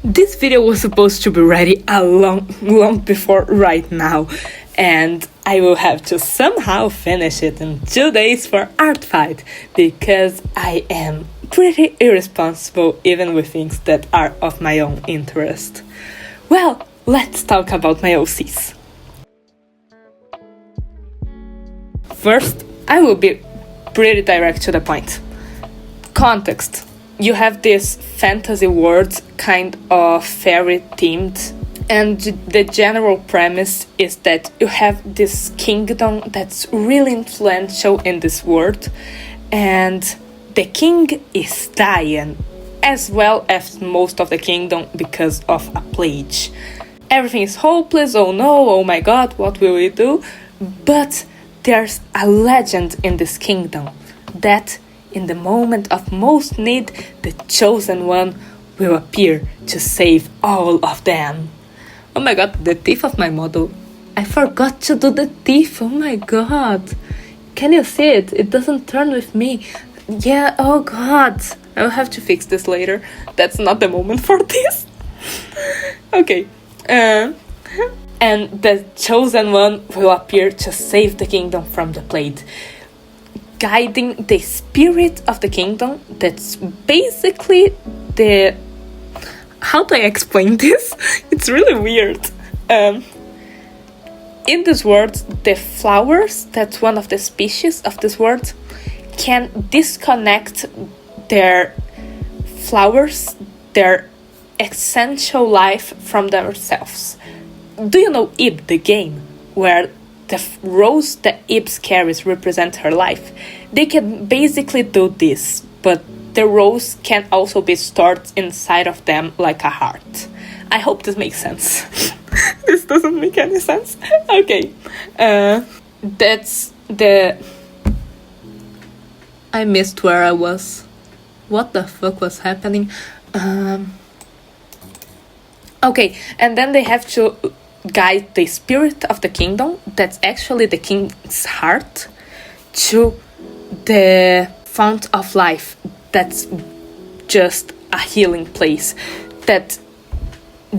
This video was supposed to be ready a long before right now, and I will have to somehow finish it in 2 days for art fight, because I am pretty irresponsible even with things that are of my own interest. Well, let's talk about my OCs. First, I will be pretty direct to the point. Context. You have this fantasy world, kind of fairy themed, and the general premise is that you have this kingdom that's really influential in this world, and the king is dying, as well as most of the kingdom because of a plague. Everything is hopeless, oh no, oh my god, what will we do? But there's a legend in this kingdom that in the moment of most need, the chosen one will appear to save all of them. Oh my god, the teeth of my model. I forgot to do the teeth, oh my god. Can you see it? It doesn't turn with me. Yeah, oh god. I'll have to fix this later. That's not the moment for this. Okay. And the chosen one will appear to save the kingdom from the plague, guiding the spirit of the kingdom. That's basically the... How do I explain this? It's really weird. In this world, the flowers, that's one of the species of this world, can disconnect their flowers, their essential life from themselves. Do you know Ib, the game, where the rose that Ibs carries represent her life? They can basically do this, but the rose can also be stored inside of them like a heart. I hope this makes sense. This doesn't make any sense. Okay. That's the... I missed where I was. What the fuck was happening? Okay, and then they have to guide the spirit of the kingdom, that's actually the king's heart, to the fount of life, that's just a healing place that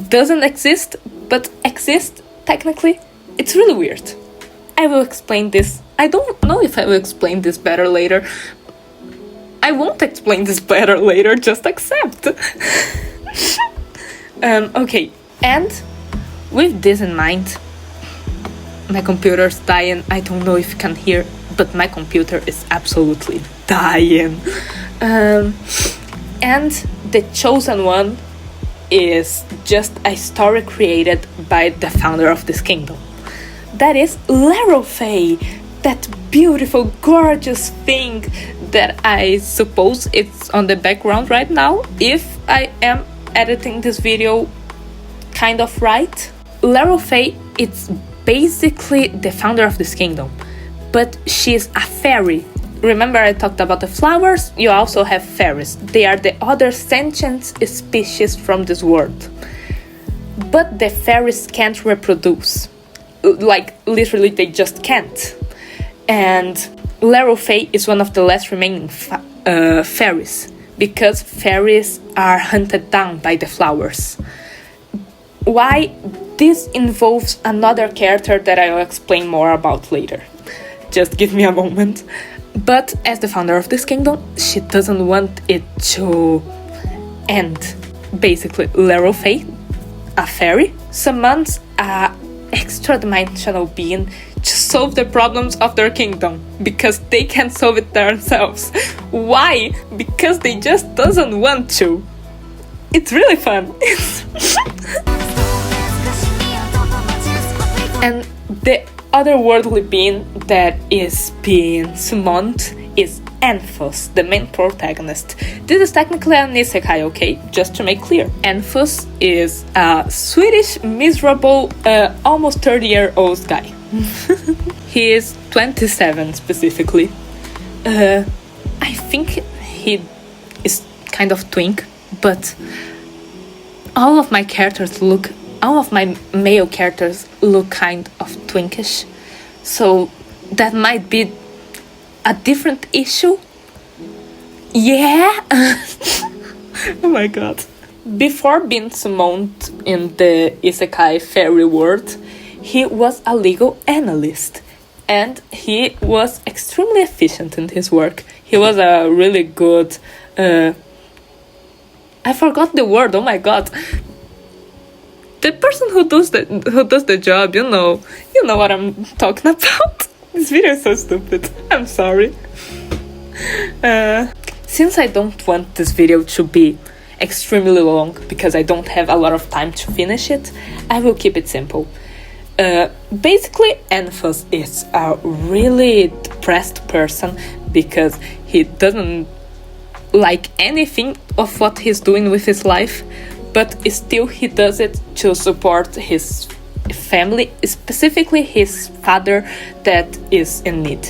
doesn't exist, but exists technically. It's really weird. I will explain this. I don't know if I will explain this better later. I won't explain this better later, just accept. Okay, and with this in mind, my computer's dying. I don't know if you can hear, but my computer is absolutely dying. And the chosen one is just a story created by the founder of this kingdom. That is Lerofey, that beautiful, gorgeous thing that I suppose it's on the background right now, if I am editing this video kind of right. Lerofey, it's basically the founder of this kingdom, but she's a fairy. Remember I talked about the flowers? You also have fairies. They are the other sentient species from this world. But the fairies can't reproduce. Like, literally, they just can't. And Lerofey is one of the last remaining fairies, because fairies are hunted down by the flowers. Why? This involves another character that I will explain more about later. Just give me a moment. But as the founder of this kingdom, she doesn't want it to end. Basically, Lerofey, a fairy, summons an extra-dimensional being to solve the problems of their kingdom, because they can't solve it themselves. Why? Because they just doesn't want to. It's really fun. And the otherworldly being that is being summoned is Anthos, the main protagonist. This is technically an isekai, okay? Just to make clear. Anthos is a Swedish, miserable, almost 30-year-old guy. He is 27 specifically. I think he is kind of twink, but all of my male characters look kind of twinkish, so that might be a different issue. Yeah. Oh my god. Before being summoned in the Isekai fairy world, he was a legal analyst, and he was extremely efficient in his work. He was a really good... I forgot the word, oh my god. The person who does the job, you know what I'm talking about. This video is so stupid. I'm sorry. Since I don't want this video to be extremely long because I don't have a lot of time to finish it, I will keep it simple. Basically, Anthos is a really depressed person because he doesn't like anything of what he's doing with his life, but still he does it to support his family, specifically his father that is in need.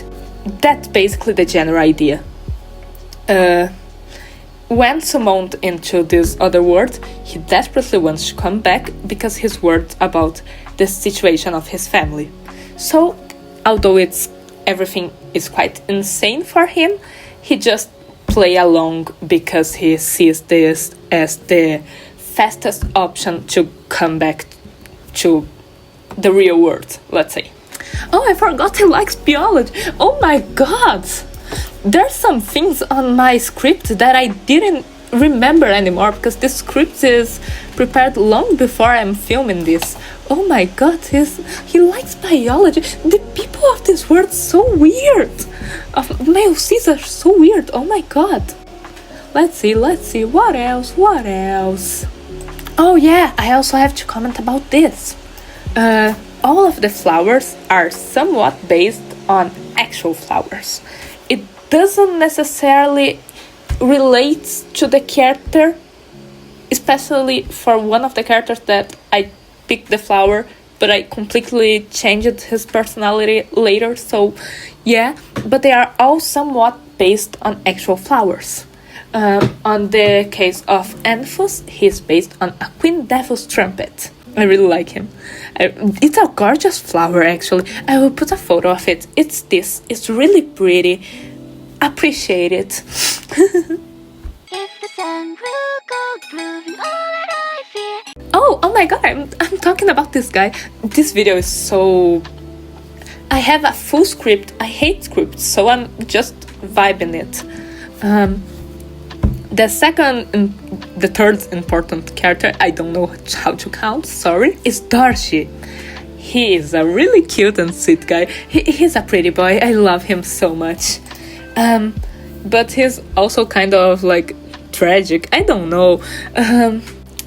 That's basically the general idea. When summoned into this other world, he desperately wants to come back because he's worried about the situation of his family. So, although everything is quite insane for him, he just play along because he sees this as the fastest option to come back to the real world, let's say. Oh, I forgot he likes biology. Oh my god! There's some things on my script that I didn't remember anymore because this script is prepared long before I'm filming this. Oh my god, he likes biology. The people of this world are so weird. Male Cs are so weird. Oh my god. Let's see. What else? Oh yeah, I also have to comment about this. All of the flowers are somewhat based on actual flowers. It doesn't necessarily relate to the character, especially for one of the characters that I picked the flower, but I completely changed his personality later, so yeah, but they are all somewhat based on actual flowers. On the case of Anthos, he's based on a Queen Devil's trumpet. I really like him. It's a gorgeous flower, actually. I will put a photo of it. It's this. It's really pretty. Appreciate it. Oh my god, I'm talking about this guy. This video is so... I have a full script. I hate scripts, so I'm just vibing it. The third important character, I don't know how to count, sorry, is Dorji. He is a really cute and sweet guy. He's a pretty boy, I love him so much. But he's also kind of like tragic, I don't know.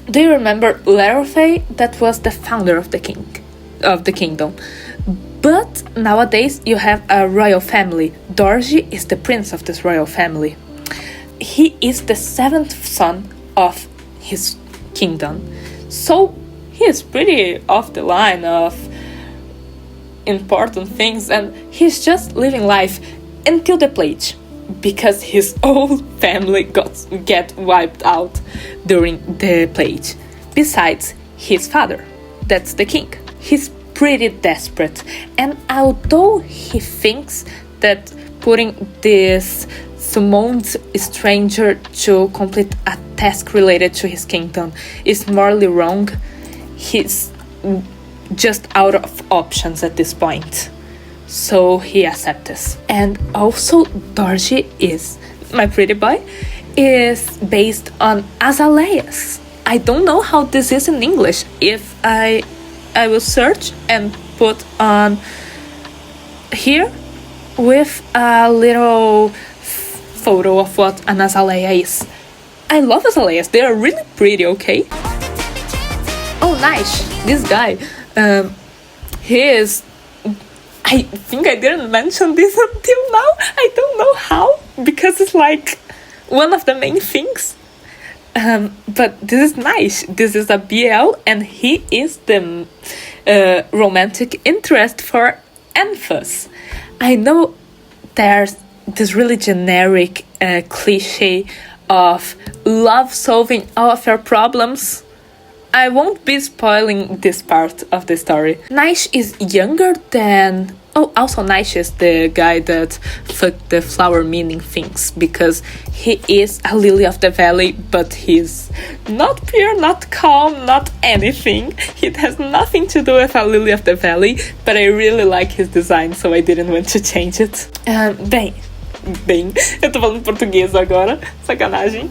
Do you remember Lerofey? That was the founder of the kingdom. But nowadays you have a royal family. Dorji is the prince of this royal family. He is the 7th son of his kingdom. So he is pretty off the line of important things, and he's just living life until the plague, because his whole family get wiped out during the plague. Besides his father, that's the king. He's pretty desperate, and although he thinks that putting this summoned stranger to complete a task related to his kingdom is morally wrong, he's just out of options at this point. So he accepts. And also Dorji is, my pretty boy, is based on Azaleas. I don't know how this is in English. If I will search and put on here with a little photo of what an azalea is. I love azaleas, they are really pretty, okay? Oh, Naiche, this guy, he is... I think I didn't mention this until now, I don't know how, because it's like one of the main things. But this is Naiche, this is a BL, and he is the romantic interest for Anthos. I know there's this really generic cliche of love solving all of your problems. I won't be spoiling this part of the story. Naiche is younger than Oh, also Naiche is the guy that fucked the flower meaning things, because he is a lily of the valley, but he's not pure, not calm, not anything. He has nothing to do with a lily of the valley, but I really like his design, so I didn't want to change it. Bem, eu tô falando português agora, sacanagem.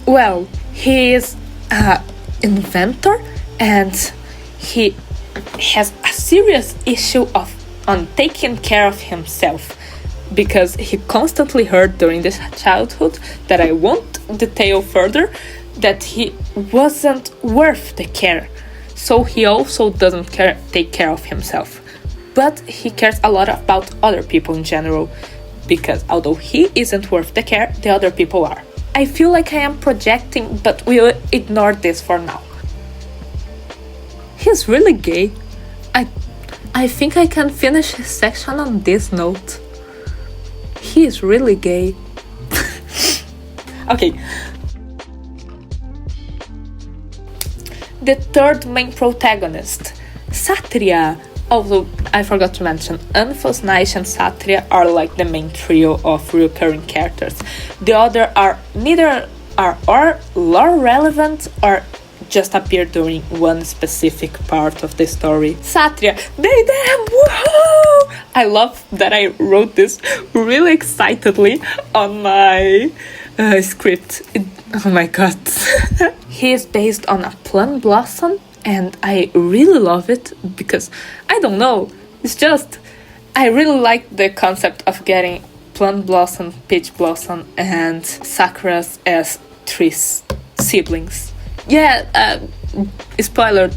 Well, he is an inventor, and he has a serious issue on taking care of himself, because he constantly heard during his childhood, that I won't detail further, that he wasn't worth the care. So he also doesn't take care of himself. But he cares a lot about other people in general, because although he isn't worth the care, the other people are. I feel like I am projecting, but we'll ignore this for now. He's really gay. I think I can finish his section on this note. He is really gay. Okay. The third main protagonist, Satrya. Although I forgot to mention, Anthos, Naiche, and Satrya are like the main trio of recurring characters. The other are neither are or lore relevant or just appear during one specific part of the story. Satrya, they them, woohoo! I love that I wrote this really excitedly on my script. Oh my god. He is based on a plum blossom, and I really love it because, I don't know, it's just, I really like the concept of getting plum blossom, peach blossom, and sakura as three siblings. Yeah, spoiler,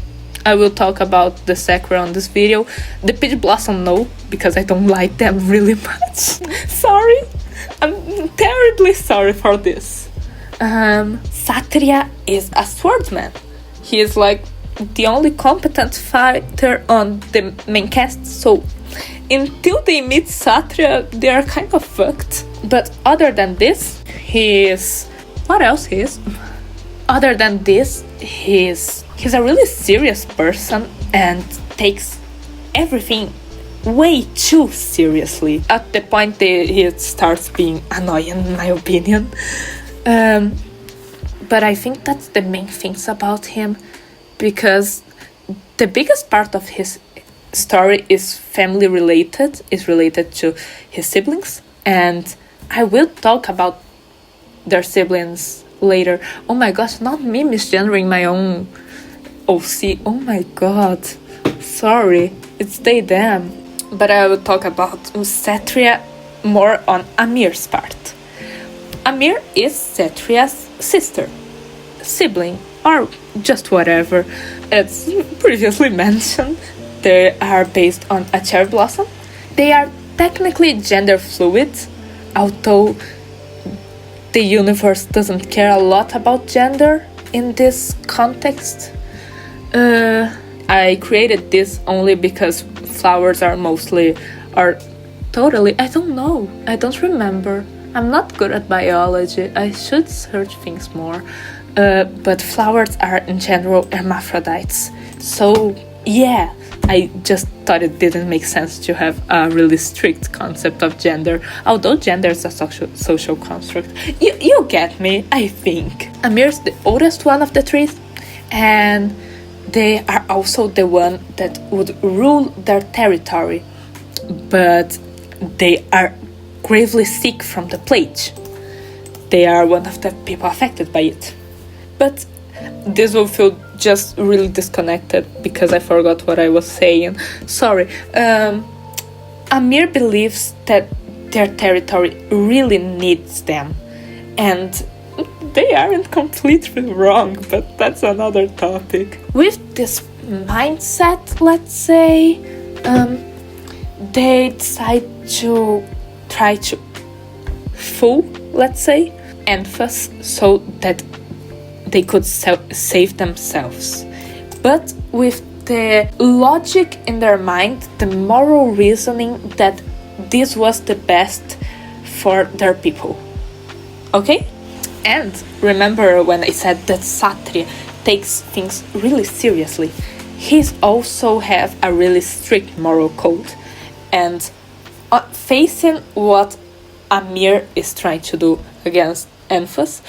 I will talk about the sakura on this video. The peach blossom, no, because I don't like them really much. Sorry, I'm terribly sorry for this. Satrya is a swordsman. He is like the only competent fighter on the main cast, so until they meet Satrya, they are kind of fucked. But other than this, he is... What else he is? Other than this, he's a really serious person and takes everything way too seriously. At the point that he starts being annoying, in my opinion. But I think that's the main things about him, because the biggest part of his story is family related, is related to his siblings, and I will talk about their siblings later. Oh my gosh, not me misgendering my own OC. Oh my god, sorry, it's they them. But I will talk about Satrya more on Amir's part. Amir is Satrya's sister, sibling, or just whatever. It's previously mentioned. They are based on a cherry blossom. They are technically gender fluid, although the universe doesn't care a lot about gender in this context. I created this only because flowers are totally, I don't know, I don't remember. I'm not good at biology, I should search things more. But flowers are in general hermaphrodites. So yeah, I just thought it didn't make sense to have a really strict concept of gender, although gender is a social construct. You get me, I think. Amir's the oldest one of the three, and they are also the one that would rule their territory. But they are gravely sick from the plague. They are one of the people affected by it. But this will feel just really disconnected because I forgot what I was saying. Sorry. Amir believes that their territory really needs them. And they aren't completely wrong, but that's another topic. With this mindset, let's say, they decide to try to fool, let's say, Anthos, so that they could save themselves. But with the logic in their mind, the moral reasoning that this was the best for their people. Okay? And remember when I said that Satrya takes things really seriously. He's also have a really strict moral code. and facing what Amir is trying to do against Anthos,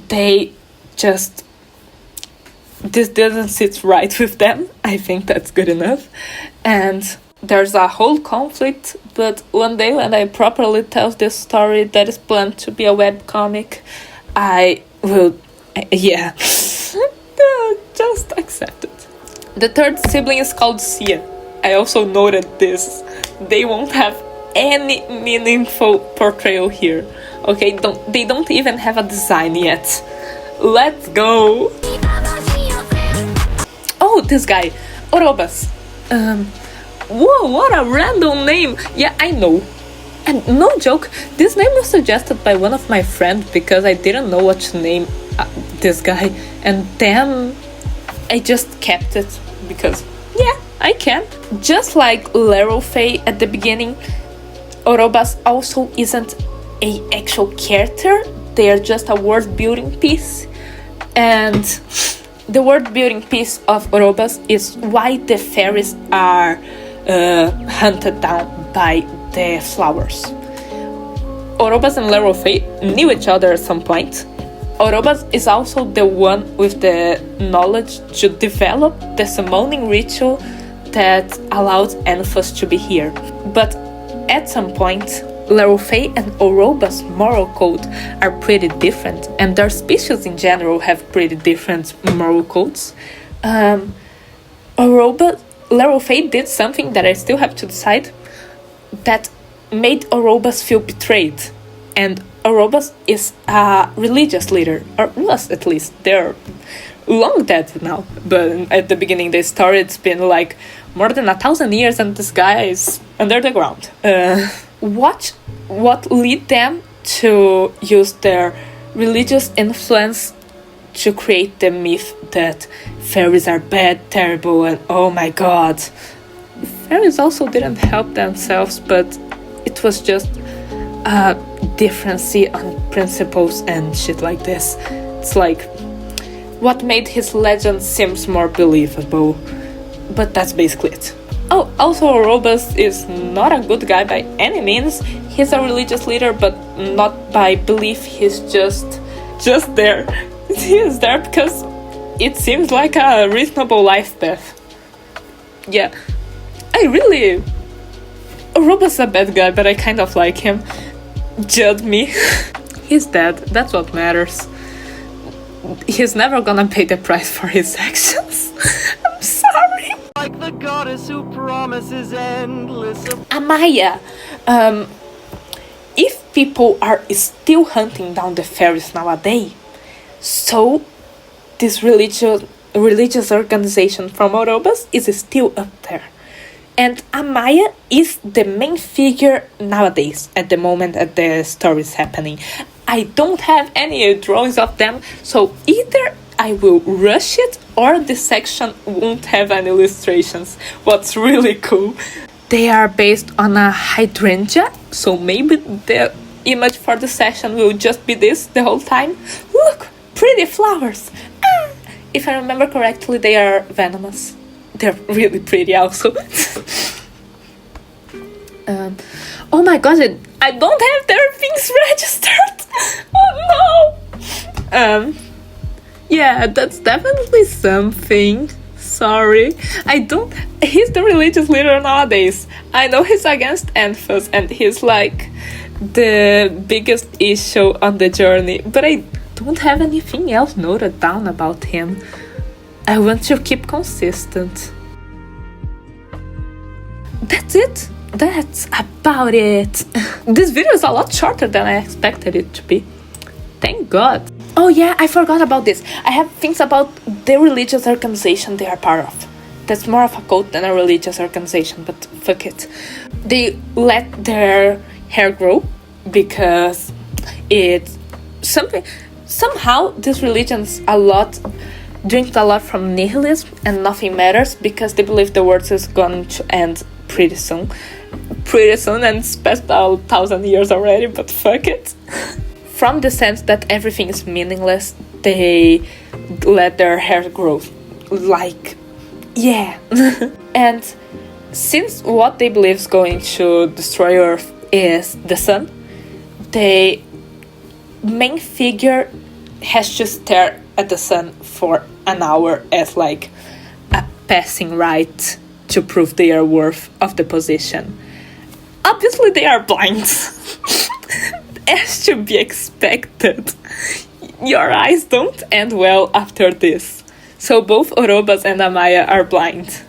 they just... This doesn't sit right with them. I think that's good enough. And there's a whole conflict, but one day when I properly tell this story that is planned to be a webcomic, I will... Yeah. Just accept it. The third sibling is called Sia. I also noted this. They won't have any meaningful portrayal here. Okay, they don't even have a design yet. Let's go! Oh, this guy, Orobas. Whoa, what a random name! Yeah, I know. And no joke, this name was suggested by one of my friends because I didn't know what to name this guy. And then I just kept it because, yeah, I can. Just like Lerofey at the beginning, Orobas also isn't an actual character. They are just a world building piece. And the world building piece of Orobas is why the fairies are hunted down by the flowers. Orobas and Lerofey knew each other at some point. Orobas is also the one with the knowledge to develop the summoning ritual that allowed Anthos to be here. But at some point, Lerofey and Orobas' moral code are pretty different, and their species in general have pretty different moral codes. Lerofey did something that I still have to decide that made Orobas feel betrayed. And Orobas is a religious leader, or was at least. They're long dead now, but at the beginning they started, it's been like more than 1,000 years and this guy is under the ground. What led them to use their religious influence to create the myth that fairies are bad, terrible, and oh my god. Fairies also didn't help themselves, but it was just a difference on principles and shit like this. It's like what made his legend seems more believable, but that's basically it. Oh, also Orobas is not a good guy by any means. He's a religious leader, but not by belief. He's just there. He is there because it seems like a reasonable life path. Yeah, Orobas is a bad guy, but I kind of like him. Judge me. He's dead, that's what matters. He's never gonna pay the price for his actions. I'm sorry. Like the goddess who promises endless. Amaia. If people are still hunting down the fairies nowadays, so this religious organization from Orobas is still up there. And Amaia is the main figure nowadays, at the moment that the story is happening. I don't have any drawings of them, so either I will rush it or this section won't have any illustrations. What's really cool, they are based on a hydrangea, so maybe the image for the section will just be this the whole time. Look, pretty flowers! Ah! If I remember correctly, they are venomous. They're really pretty also. Oh my god, I don't have their things registered! Oh no! Yeah, that's definitely something. Sorry. He's the religious leader nowadays. I know he's against Anthos and he's like the biggest issue on the journey, but I don't have anything else noted down about him. I want to keep consistent. That's it. That's about it. This video is a lot shorter than I expected it to be. Thank God. Oh yeah, I forgot about this. I have things about the religious organization they are part of. That's more of a cult than a religious organization, but fuck it. They let their hair grow because it's something. Somehow these religions drink a lot from nihilism and nothing matters because they believe the world is going to end pretty soon, and it's past 1,000 years already, but fuck it. From the sense that everything is meaningless, they let their hair grow. Like, yeah. And since what they believe is going to destroy Earth is the sun, the main figure has to stare at the sun for an hour as like a passing rite to prove their worth of the position. Obviously they are blind. As to be expected. Your eyes don't end well after this. So both Orobas and Amaia are blind.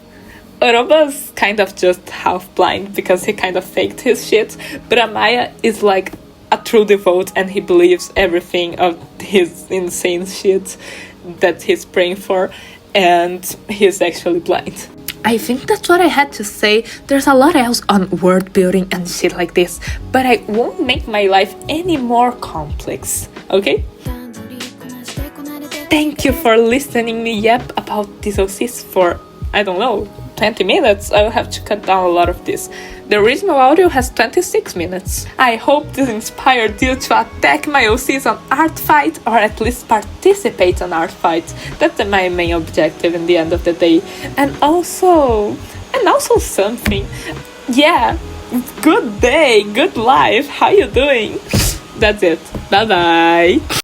Orobas kind of just half blind because he kind of faked his shit, but Amaia is like a true devote and he believes everything of his insane shit that he's praying for, and he's actually blind. I think that's what I had to say. There's a lot else on world building and shit like this, but I won't make my life any more complex, okay? Thank you for listening me yap about these OCs for, I don't know, 20 minutes. I will have to cut down a lot of this. The original audio has 26 minutes. I hope this inspired you to attack my OCs on art fight, or at least participate on art fights. That's my main objective in the end of the day. And also something. Yeah, good day, good life, how you doing? That's it. Bye bye.